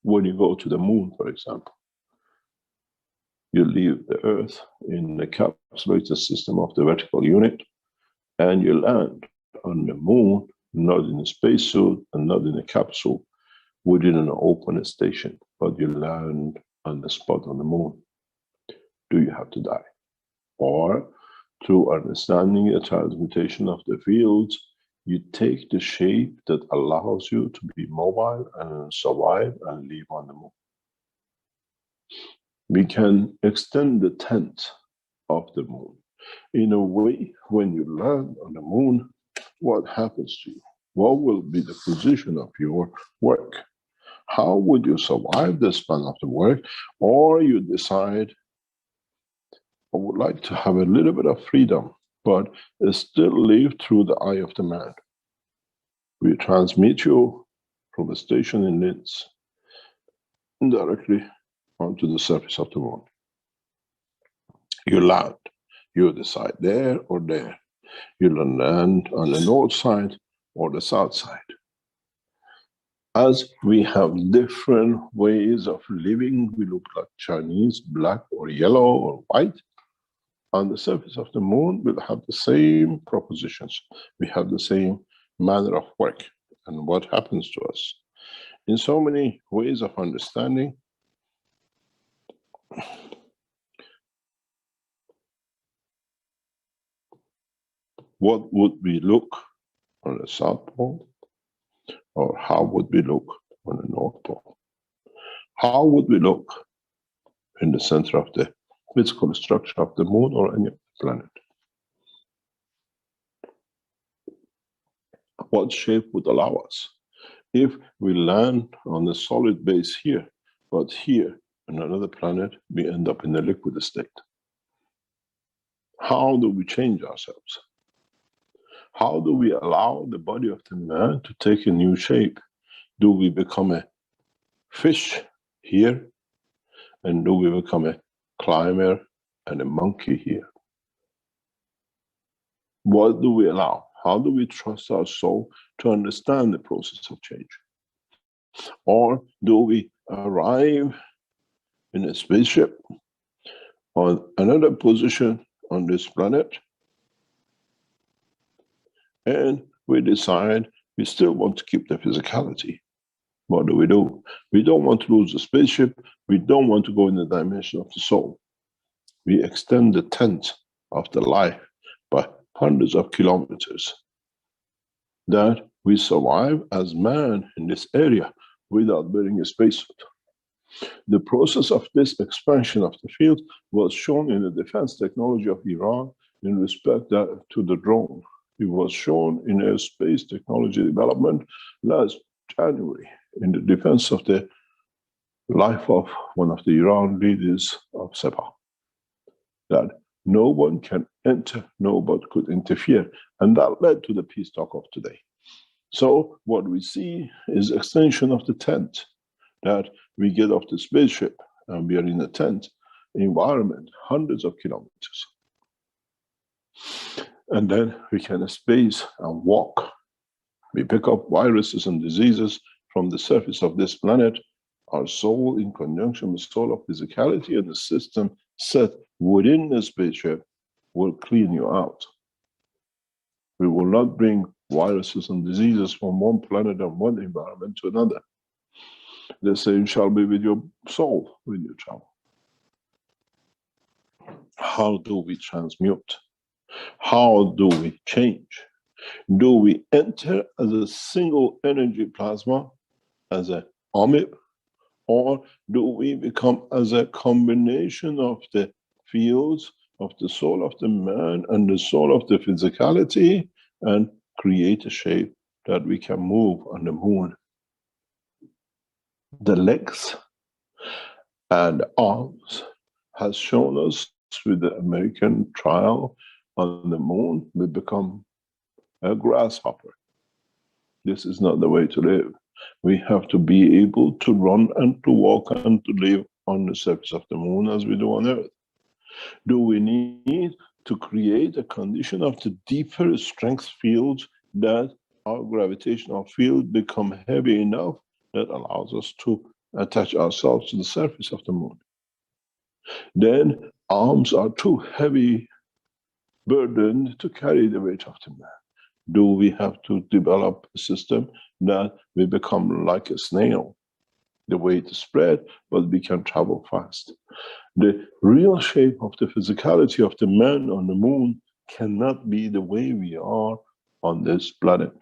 When you go to the moon, for example, you leave the Earth in the encapsulated system of the vertical unit, and you land on the moon, not in a spacesuit and not in a capsule within an open station, but you land on the spot on the moon. Do you have to die? Or through understanding the transmutation of the fields, you take the shape that allows you to be mobile and survive and live on the moon. We can extend the tent of the moon. In a way, when you land on the moon, what happens to you? What will be the position of your work? How would you survive the span of the work? Or you decide, I would like to have a little bit of freedom, but still live through the eye of the man. We transmit you from a station in Linz indirectly onto the surface of the moon. You land. You decide there or there. You land on the north side or the south side. As we have different ways of living, we look like Chinese, black or yellow or white. On the surface of the moon, we'll have the same propositions. We have the same manner of work. And what happens to us? In so many ways of understanding, what would we look on the South Pole? Or how would we look on the North Pole? How would we look in the center of the physical structure of the moon or any planet? What shape would allow us? If we land on the solid base here, but here on another planet, we end up in a liquid state. How do we change ourselves? How do we allow the body of the man to take a new shape? Do we become a fish here? And do we become a climber and a monkey here? What do we allow? How do we trust our soul to understand the process of change? Or do we arrive in a spaceship on another position on this planet, and we decide we still want to keep the physicality? What do? We don't want to lose the spaceship. We don't want to go in the dimension of the soul. We extend the tent of the life by hundreds of kilometers, that we survive as man in this area without wearing a spacesuit. The process of this expansion of the field was shown in the defense technology of Iran in respect to the drone. It was shown in a space technology development last January in the defense of the life of one of the Iran leaders of Sepah. That no one can enter, nobody could interfere. And that led to the peace talk of today. So what we see is extension of the tent, that we get off the spaceship and we are in a tent environment, hundreds of kilometers. And then we can space and walk. We pick up viruses and diseases from the surface of this planet. Our soul, in conjunction with soul of physicality and the system set within the spaceship, will clean you out. We will not bring viruses and diseases from one planet and one environment to another. The same shall be with your soul when you travel. How do we transmute? How do we change? Do we enter as a single energy plasma, as an amib, or do we become as a combination of the fields of the soul of the man and the soul of the physicality, and create a shape that we can move on the moon? The legs and arms has shown us with the American trial on the moon, we become a grasshopper. This is not the way to live. We have to be able to run and to walk and to live on the surface of the moon as we do on Earth. Do we need to create a condition of the deeper strength fields, that our gravitational field become heavy enough that allows us to attach ourselves to the surface of the moon. Then arms are too heavy, burdened to carry the weight of the man. Do we have to develop a system that we become like a snail? The weight is spread, but we can travel fast. The real shape of the physicality of the man on the moon cannot be the way we are on this planet.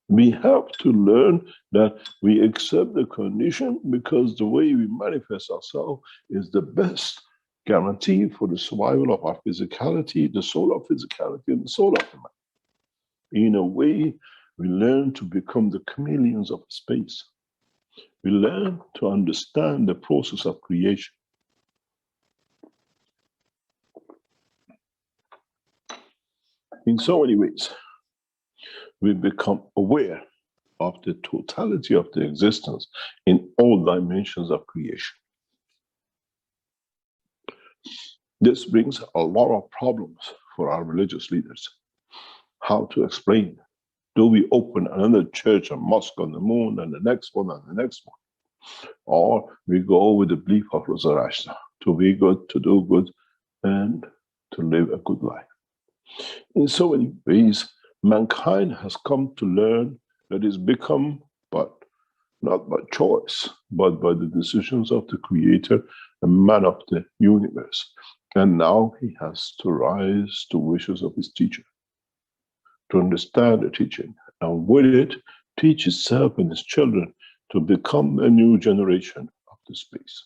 We have to learn that we accept the condition because the way we manifest ourselves is the best guarantee for the survival of our physicality, the soul of physicality, and the soul of the man. In a way, we learn to become the chameleons of space. We learn to understand the process of creation. In so many ways, we become aware of the totality of the existence in all dimensions of creation. This brings a lot of problems for our religious leaders. How to explain? Do we open another church and mosque on the moon and the next one and the next one? Or we go with the belief of Zoroaster, to be good, to do good, and to live a good life. In so many ways, mankind has come to learn that it's become, but not by choice, but by the decisions of the Creator, the man of the universe. And now he has to rise to wishes of his teacher, to understand the teaching, and with it, teach himself and his children to become a new generation of the space.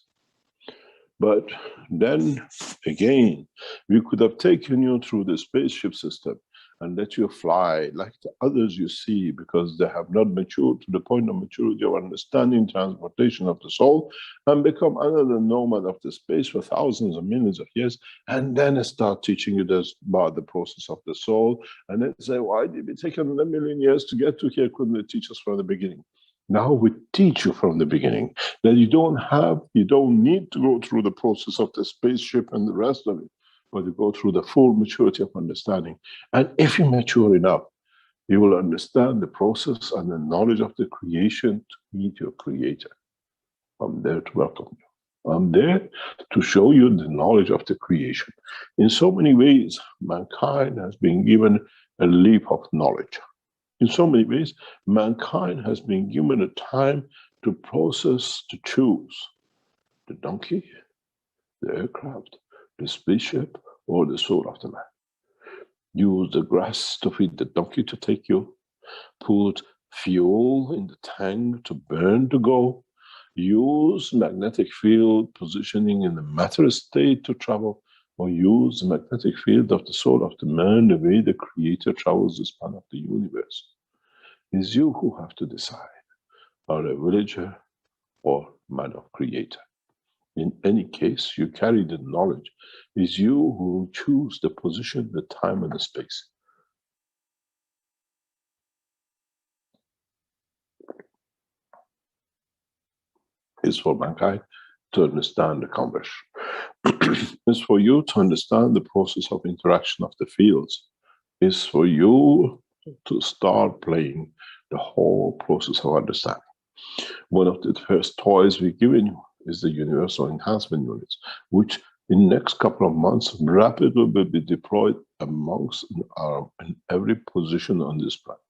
But then again, we could have taken you through the spaceship system and let you fly like the others you see, because they have not matured to the point of maturity of understanding transmutation of the soul, and become another nomad of the space for thousands and millions of years, and then start teaching you this about the process of the soul, and then say, why did it take 1 million years to get to here? Couldn't they teach us from the beginning? Now we teach you from the beginning that you don't need to go through the process of the spaceship and the rest of it, but you go through the full maturity of understanding. And if you mature enough, you will understand the process and the knowledge of the creation to meet your Creator. I'm there to welcome you. I'm there to show you the knowledge of the creation. In so many ways, mankind has been given a leap of knowledge. In so many ways, mankind has been given a time to process, to choose the donkey, the aircraft, the spaceship, or the soul of the man. Use the grass to feed the donkey to take you. Put fuel in the tank to burn to go. Use magnetic field positioning in the matter state to travel, or use the magnetic field of the soul of the man the way the Creator travels the span of the universe. It's you who have to decide, are a villager or man of Creator. In any case, you carry the knowledge. It's you who will choose the position, the time, and the space. It's for mankind to understand the conversion. It's for you to understand the process of interaction of the fields. It's for you to start playing the whole process of understanding. One of the first toys we've given you is the Universal Enhancement Units, which in the next couple of months rapidly will be deployed amongst in every position on this planet.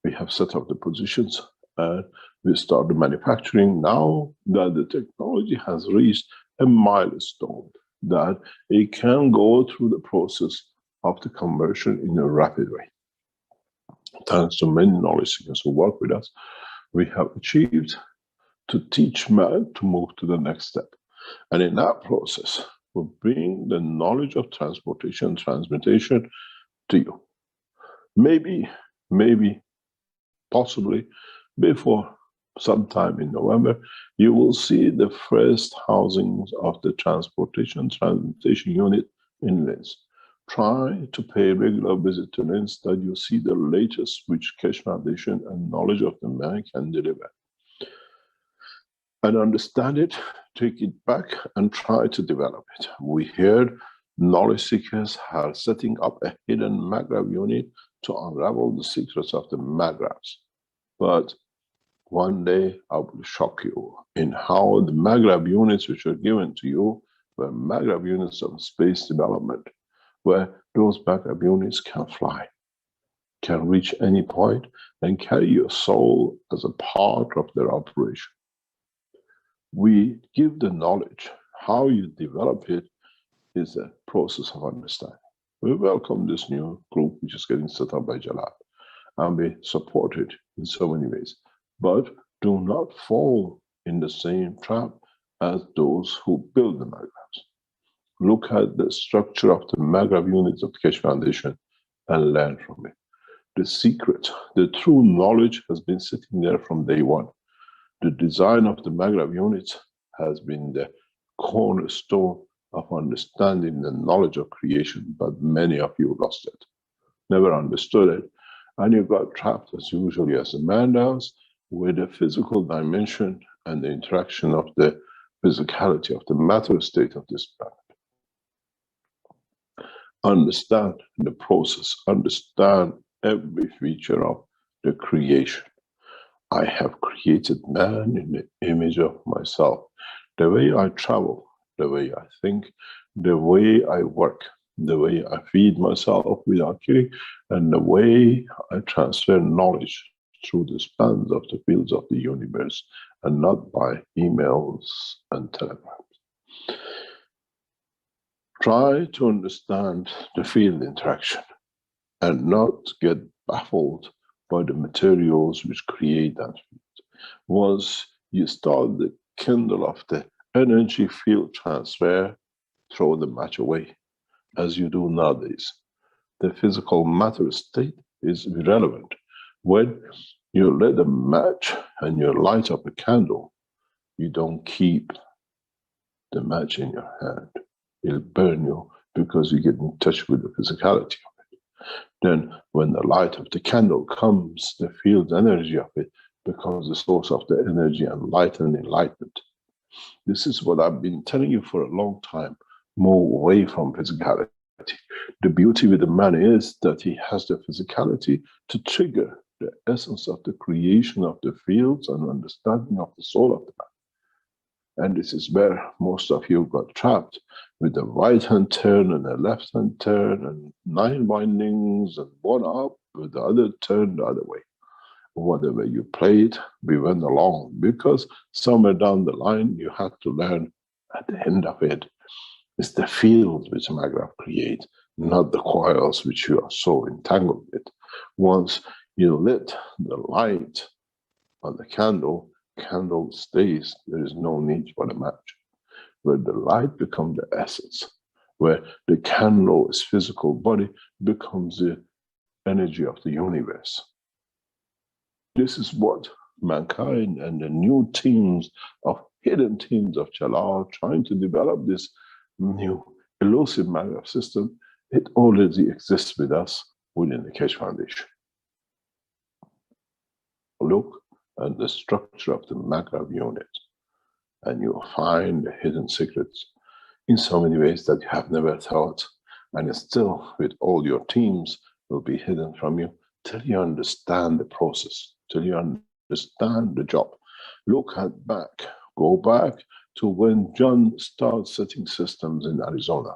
We have set up the positions and we start the manufacturing now that the technology has reached a milestone that it can go through the process of the conversion in a rapid way. Thanks to many knowledge seekers who work with us, we have achieved to teach man to move to the next step. And in that process, we bring the knowledge of transmutation to you. Maybe, possibly, before sometime in November, you will see the first housings of the transmutation unit in Linz. Try to pay a regular visit to Linz that you see the latest which Keshe Foundation and knowledge of the man can deliver. And understand it, take it back and try to develop it. We heard knowledge seekers are setting up a hidden magrav unit to unravel the secrets of the magravs. But One day I will shock you in how the maglev units which were given to you were maglev units of space development, where those maglev units can fly, can reach any point, and carry your soul as a part of their operation. We give the knowledge. How you develop it is a process of understanding. We welcome this new group which is getting set up by Jalal, and we support it in so many ways. But do not fall in the same trap as those who build the maglevs. Look at the structure of the maglev units of the Keshe Foundation and learn from it. The secret, the true knowledge has been sitting there from day one. The design of the maglev units has been the cornerstone of understanding the knowledge of creation, but many of you lost it, never understood it, and you got trapped as usually as a man does with the physical dimension and the interaction of the physicality of the matter state of this planet. Understand the process, understand every feature of the creation. I have created man in the image of myself. The way I travel, the way I think, the way I work, the way I feed myself without killing, and the way I transfer knowledge through the spans of the fields of the universe, and not by emails and telegrams. Try to understand the field interaction and not get baffled by the materials which create that field. Once you start the kindle of the energy field transfer, throw the match away, as you do nowadays. The physical matter state is irrelevant. When you let a match and you light up a candle, you don't keep the match in your hand. It'll burn you because you get in touch with the physicality of it. Then when the light of the candle comes, the field energy of it becomes the source of the energy and light and enlightenment. This is what I've been telling you for a long time. Move away from physicality. The beauty with the man is that he has the physicality to trigger the essence of the creation of the fields and understanding of the soul of the man. And this is where most of you got trapped with the right hand turn and the left hand turn and 9 windings and one up with the other turn the other way. Whatever you played, we went along because somewhere down the line you had to learn at the end of it. It's the field which maglev create, not the coils which you are so entangled with. Once you lit the light on the candle, candle stays, there is no need for the match. Where the light becomes the essence, where the candle is physical body becomes the energy of the universe. This is what mankind and the new teams of hidden teams of Jalal trying to develop this new elusive maglev system. It already exists with us within the Keshe Foundation. Look at the structure of the maglev unit, and you'll find the hidden secrets in so many ways that you have never thought, and it still, with all your teams, will be hidden from you till you understand the process, till you understand the job. Look at back, go back to when John started setting systems in Arizona.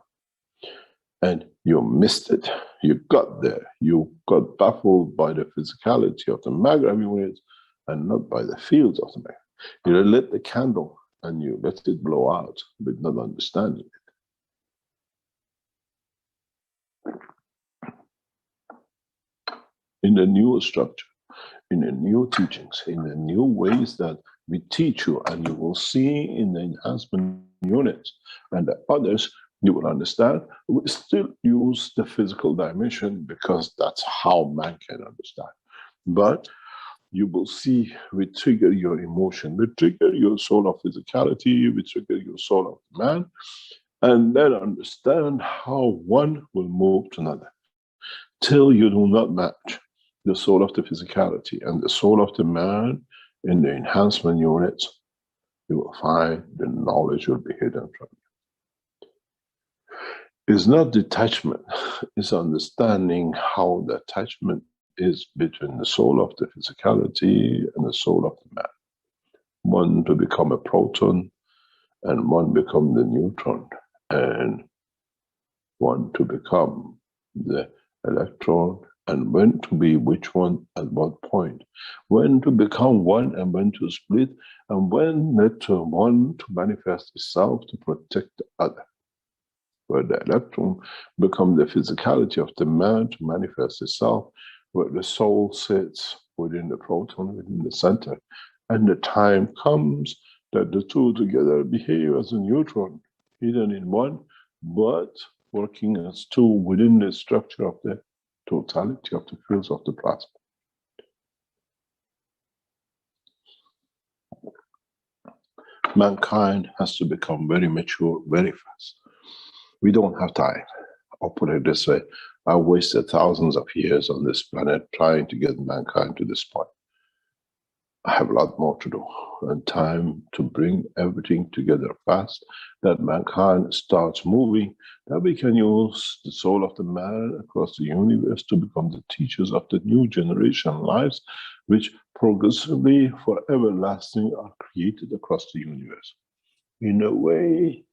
And you missed it. You got there. You got baffled by the physicality of the maglev unit and not by the fields of the maglev. You lit the candle and you let it blow out, but not understanding it. In the new structure, in the new teachings, in the new ways that we teach you, and you will see in the enhancement units and the others, you will understand, we still use the physical dimension because that's how man can understand. But you will see we trigger your emotion, we trigger your soul of physicality, we trigger your soul of man, and then understand how one will move to another. Till you do not match the soul of the physicality and the soul of the man in the enhancement units, you will find the knowledge will be hidden from you. It's not detachment, it's understanding how the attachment is between the soul of the physicality and the soul of the man. One to become a proton, and one become the neutron, and one to become the electron, and when to be which one at what point, when to become one and when to split, and when let one to manifest itself to protect the other. Where the electron becomes the physicality of the man to manifest itself, where the soul sits within the proton, within the center, and the time comes that the two together behave as a neutron, hidden in one, but working as two within the structure of the totality of the fields of the plasma. Mankind has to become very mature very fast. We don't have time. I'll put it this way. I wasted thousands of years on this planet trying to get mankind to this point. I have a lot more to do, and time to bring everything together fast, that mankind starts moving, that we can use the soul of the man across the universe to become the teachers of the new generation lives, which progressively, for everlasting, are created across the universe. In a way,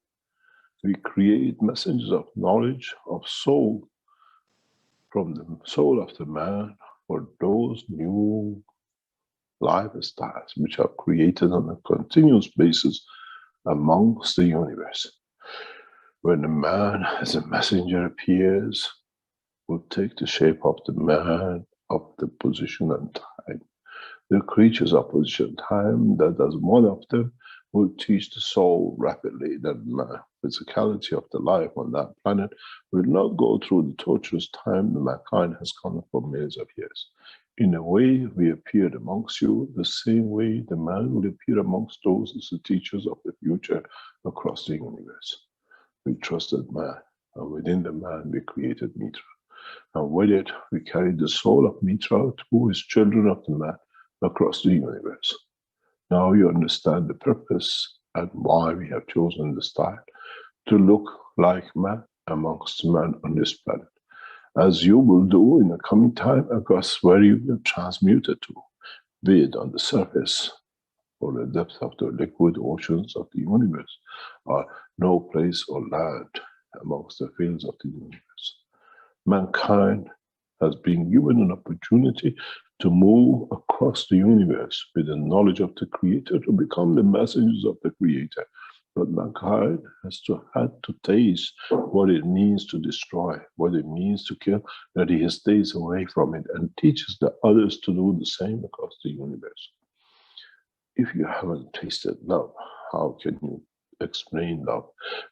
we create messengers of knowledge, of soul, from the soul of the man for those new lifestyles which are created on a continuous basis amongst the universe. When the man as a messenger appears, will take the shape of the man, of the position and time. The creatures of position and time, that as one of them, will teach the soul rapidly that the physicality of the life on that planet will not go through the torturous time that mankind has gone for millions of years. In a way, we appeared amongst you, the same way the man will appear amongst those as the teachers of the future across the universe. We trusted man, and within the man we created Mitra. And with it, we carried the soul of Mitra, who is children of the man, across the universe. Now you understand the purpose and why we have chosen the style to look like man amongst man on this planet, as you will do in the coming time across where you will transmute it to, be it on the surface or the depth of the liquid oceans of the universe, or no place or land amongst the fields of the universe. Mankind has been given an opportunity to move across the universe with the knowledge of the Creator, to become the messengers of the Creator. But mankind has had to taste what it means to destroy, what it means to kill, that he stays away from it and teaches the others to do the same across the universe. If you haven't tasted love, how can you explain love?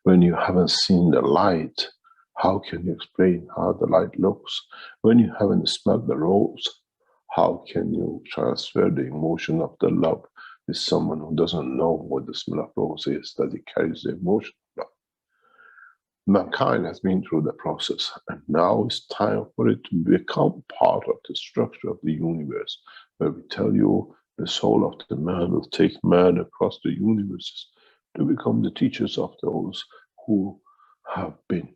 When you haven't seen the light, how can you explain how the light looks? When you haven't smelled the rose, how can you transfer the emotion of the love with someone who doesn't know what the smell of rose is, that it carries the emotion of love? Mankind has been through the process, and now it's time for it to become part of the structure of the universe, where we tell you the soul of the man will take man across the universes to become the teachers of those who have been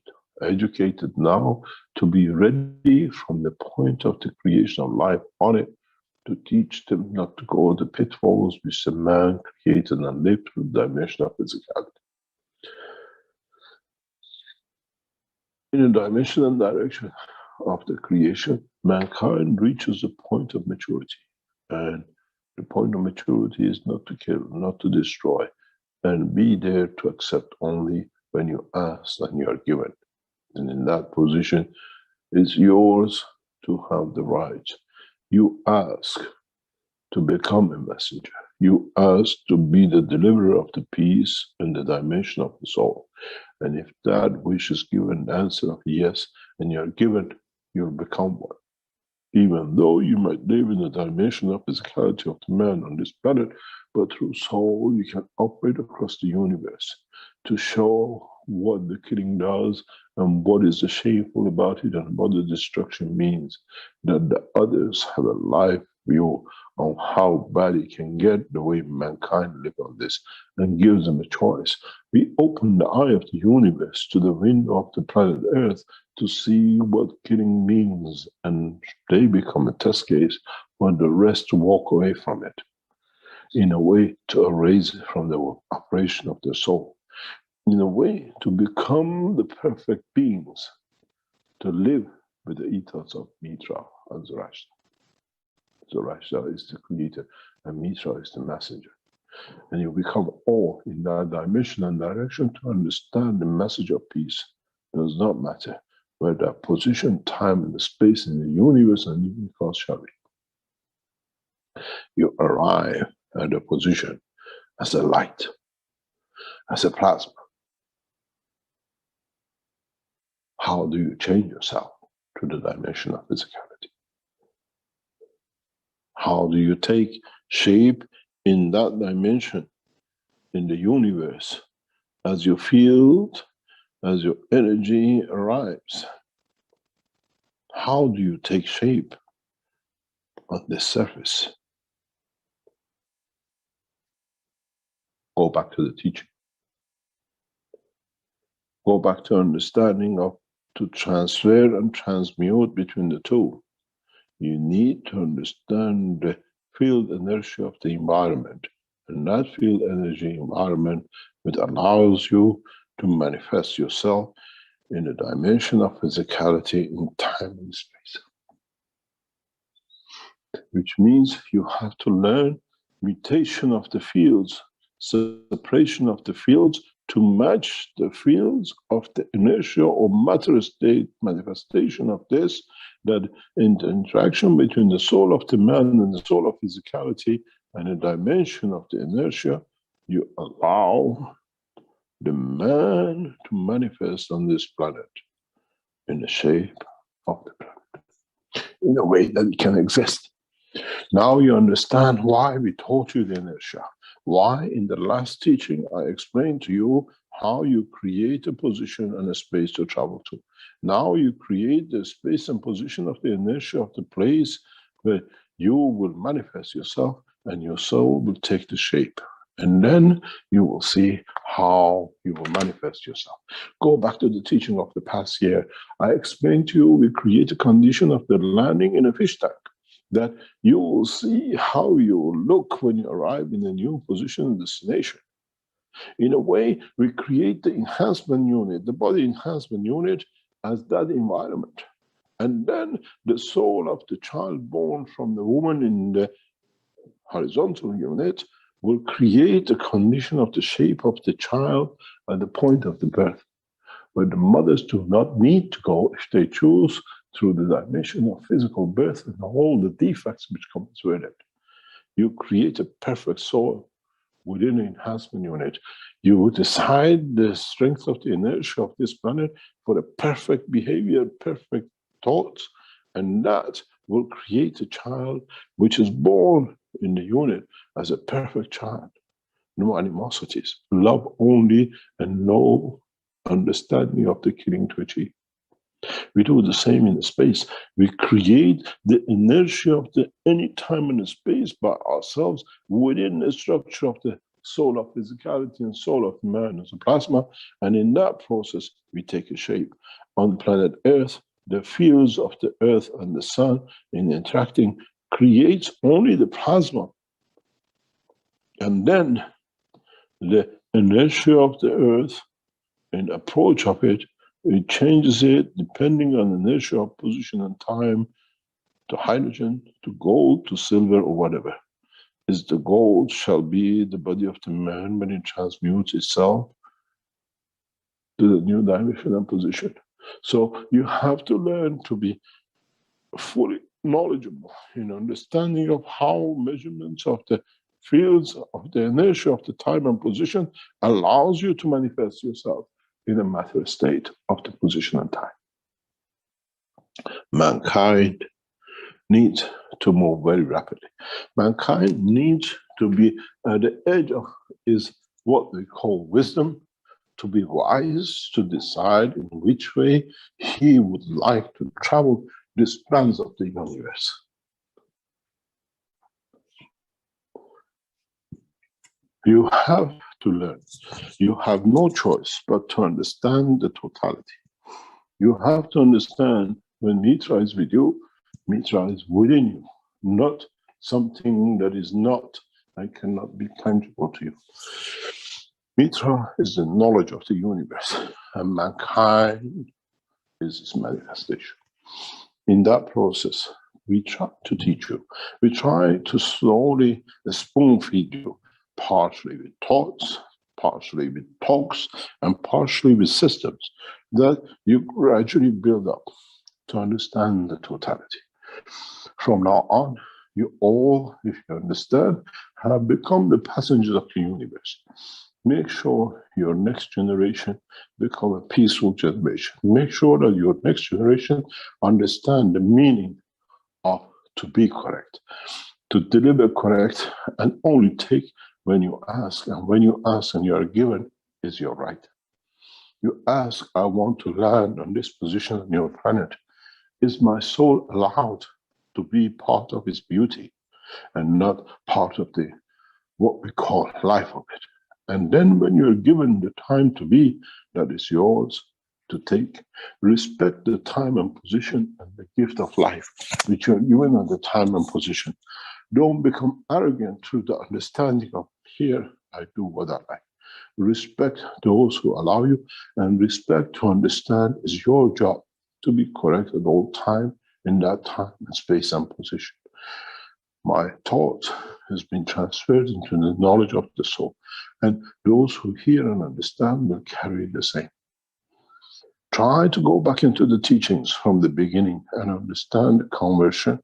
educated now to be ready from the point of the creation of life on it, to teach them not to go the pitfalls which the man created and lived through the dimension of physicality. In a dimension and direction of the creation, mankind reaches the point of maturity. And the point of maturity is not to kill, not to destroy, and be there to accept only when you ask and you are given. And in that position, it's yours to have the right. You ask to become a messenger. You ask to be the deliverer of the peace in the dimension of the soul. And if that wish is given an answer of yes, and you're given, you'll become one. Even though you might live in the dimension of physicality of the man on this planet, but through soul you can operate across the universe to show what the killing does and what is the shameful about it and what the destruction means, that the others have a life view on how bad it can get the way mankind live on this, and gives them a choice. We open the eye of the universe to the window of the planet Earth to see what killing means, and they become a test case for the rest to walk away from it, in a way to erase it from the operation of their soul, in a way to become the perfect beings, to live with the ethos of Mitra and Zoroaster. Zoroaster is the creator and Mitra is the messenger. And you become all in that dimension and direction to understand the message of peace. It does not matter where that position, time, and the space in the universe and even cause shall be. You arrive at a position as a light, as a plasma. How do you change yourself to the dimension of physicality? How do you take shape in that dimension, in the universe, as your field, as your energy arrives? How do you take shape on the surface? Go back to the teaching. Go back to understanding of to transfer and transmute between the two. You need to understand the field inertia of the environment, and that field energy environment which allows you to manifest yourself in a dimension of physicality in time and space. Which means you have to learn mutation of the fields, separation of the fields to match the fields of the inertia or matter state manifestation of this, that in the interaction between the soul of the man and the soul of physicality and a dimension of the inertia, you allow the man to manifest on this planet in the shape of the planet, in a way that it can exist. Now you understand why we taught you the inertia. Why in the last teaching I explained to you how you create a position and a space to travel to. Now you create the space and position of the inertia of the place where you will manifest yourself and your soul will take the shape. And then you will see how you will manifest yourself. Go back to the teaching of the past year. I explained to you we create a condition of the landing in a fish tank, that you will see how you will look when you arrive in a new position and destination. In a way, we create the enhancement unit, the body enhancement unit, as that environment. And then the soul of the child born from the woman in the horizontal unit will create a condition of the shape of the child at the point of the birth, where the mothers do not need to go, if they choose, through the dimension of physical birth and all the defects which comes with it. You create a perfect soul within the enhancement unit. You decide the strength of the inertia of this planet for the perfect behavior, perfect thoughts, and that will create a child which is born in the unit as a perfect child. No animosities, love only, and no understanding of the killing to achieve. We do the same in the space. We create the inertia of the any time and the space by ourselves within the structure of the soul of physicality and soul of man as a plasma. And in that process, we take a shape. On the planet Earth, the fields of the Earth and the sun in interacting creates only the plasma. And then the inertia of the Earth and approach of it, it changes it depending on the inertia of position and time to hydrogen, to gold, to silver, or whatever. Is the gold shall be the body of the man when it transmutes itself to the new dimension and position. So you have to learn to be fully knowledgeable in understanding of how measurements of the fields of the inertia of the time and position allows you to manifest yourself in a matter state of the position and time. Mankind needs to move very rapidly. Mankind needs to be at the edge of is what we call wisdom, to be wise, to decide in which way he would like to travel these plans of the universe. You have to learn. You have no choice but to understand the totality. You have to understand when Mitra is with you, Mitra is within you, not something that is not and cannot be tangible to you. Mitra is the knowledge of the universe, and mankind is its manifestation. In that process, we try to teach you. We try to slowly spoon feed you, partially with thoughts, partially with talks, and partially with systems that you gradually build up to understand the totality. From now on, you all, if you understand, have become the passengers of the universe. Make sure your next generation become a peaceful generation. Make sure that your next generation understand the meaning of to be correct, to deliver correct, and only take when you ask. And when you ask and you are given, is your right. You ask, I want to land on this position on your planet. Is my soul allowed to be part of its beauty and not part of the what we call life of it? And then when you're given the time to be, that is yours to take. Respect the time and position and the gift of life which you're given at the time and position. Don't become arrogant through the understanding of, here I do what I like. Respect those who allow you, and respect to understand is your job to be correct at all time in that time and space and position. My thought has been transferred into the knowledge of the soul, and those who hear and understand will carry the same. Try to go back into the teachings from the beginning and understand the conversion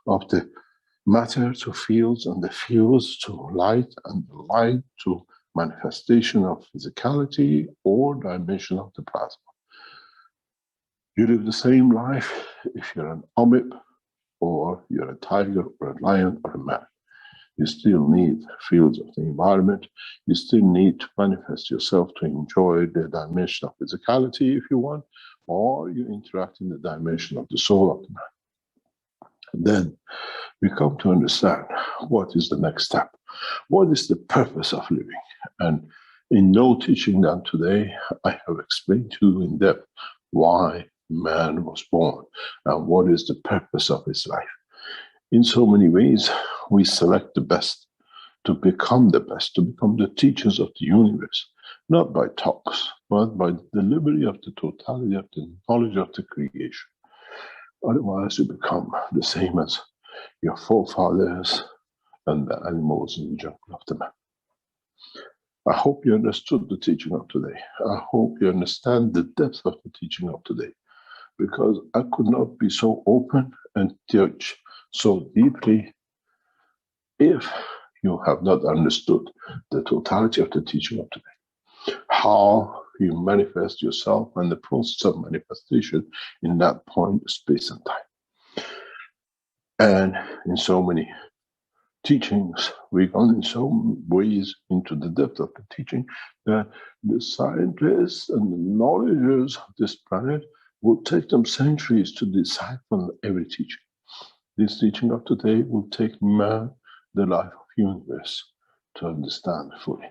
of the matter to fields and the fields to light and the light to manifestation of physicality or dimension of the plasma. You live the same life if you're an amib or you're a tiger or a lion or a man. You still need fields of the environment. You still need to manifest yourself to enjoy the dimension of physicality if you want, or you interact in the dimension of the soul of the man. And then we come to understand what is the next step. What is the purpose of living? And in no teaching done today, I have explained to you in depth why man was born and what is the purpose of his life. In so many ways, we select the best to become the best, to become the teachers of the universe, not by talks, but by delivery of the totality of the knowledge of the creation. Otherwise, you become the same as your forefathers and the animals in the jungle of the man. I hope you understood the teaching of today. I hope you understand the depth of the teaching of today, because I could not be so open and teach so deeply if you have not understood the totality of the teaching of today. How you manifest yourself and the process of manifestation in that point, space and time. And in so many teachings, we've gone in so ways into the depth of the teaching that the scientists and the knowledges of this planet will take them centuries to decipher every teaching. This teaching of today will take man, the life of the universe, to understand fully.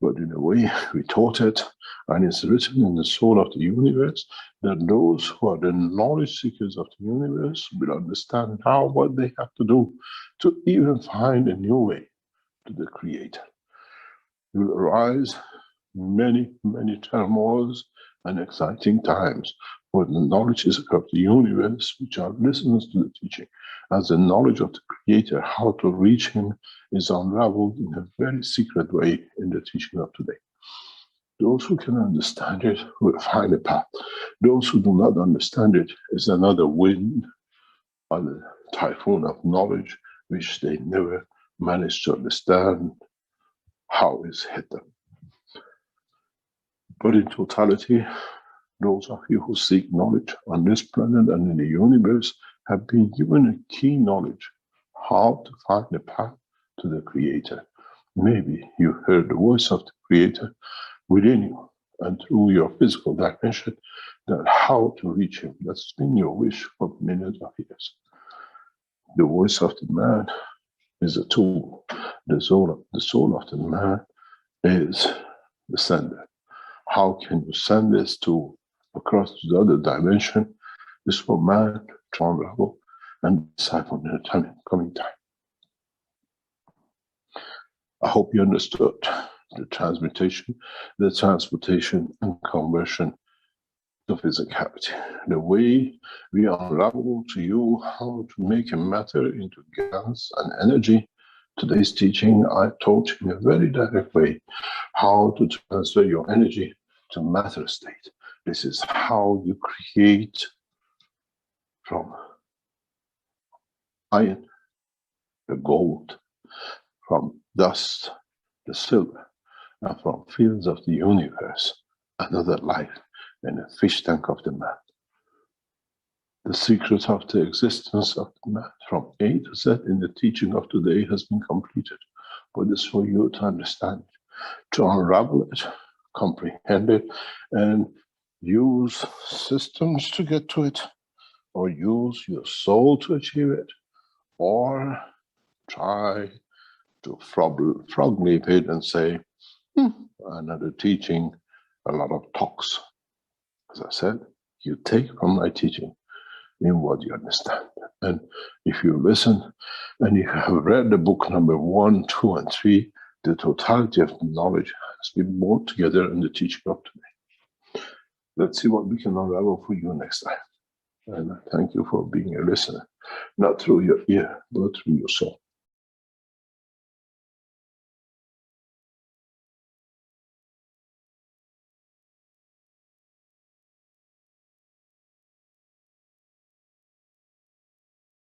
But in a way, we taught it, and it's written in the soul of the universe that those who are the knowledge seekers of the universe will understand now what they have to do to even find a new way to the Creator. You will arise many, many turmoils and exciting times for the knowledge seekers of the universe, which are listeners to the teaching, as the knowledge of the Creator, how to reach Him, is unraveled in a very secret way in the teaching of today. Those who can understand it will find a path. Those who do not understand it is another wind or the typhoon of knowledge, which they never manage to understand how it's hit them. But in totality, those of you who seek knowledge on this planet and in the universe have been given a key knowledge how to find the path to the Creator. Maybe you heard the voice of the Creator within you and through your physical dimension, that how to reach Him. That's been your wish for millions of years. The voice of the man is a tool. The soul of the man is the sender. How can you send this to across to the other dimension? Is for man to unravel and decipher in the coming time. I hope you understood the transmutation, the transportation and conversion to physicality. The way we unravel to you how to make a matter into gas and energy. Today's teaching, I taught in a very direct way how to transfer your energy to matter state. This is how you create from iron, the gold, from dust, the silver, and from fields of the universe, another life in a fish tank of the man. The secret of the existence of the man from A to Z in the teaching of today has been completed, but it's for you to understand it, to unravel it, comprehend it, and use systems to get to it, or use your soul to achieve it, or try to frog leap it and say, another teaching, a lot of talks. As I said, you take from my teaching in what you understand. And if you listen and you have read the book number 1, 2, and 3, the totality of knowledge has been brought together in the teaching of today. Let's see what we can unravel for you next time. And thank you for being a listener, not through your ear, but through your soul.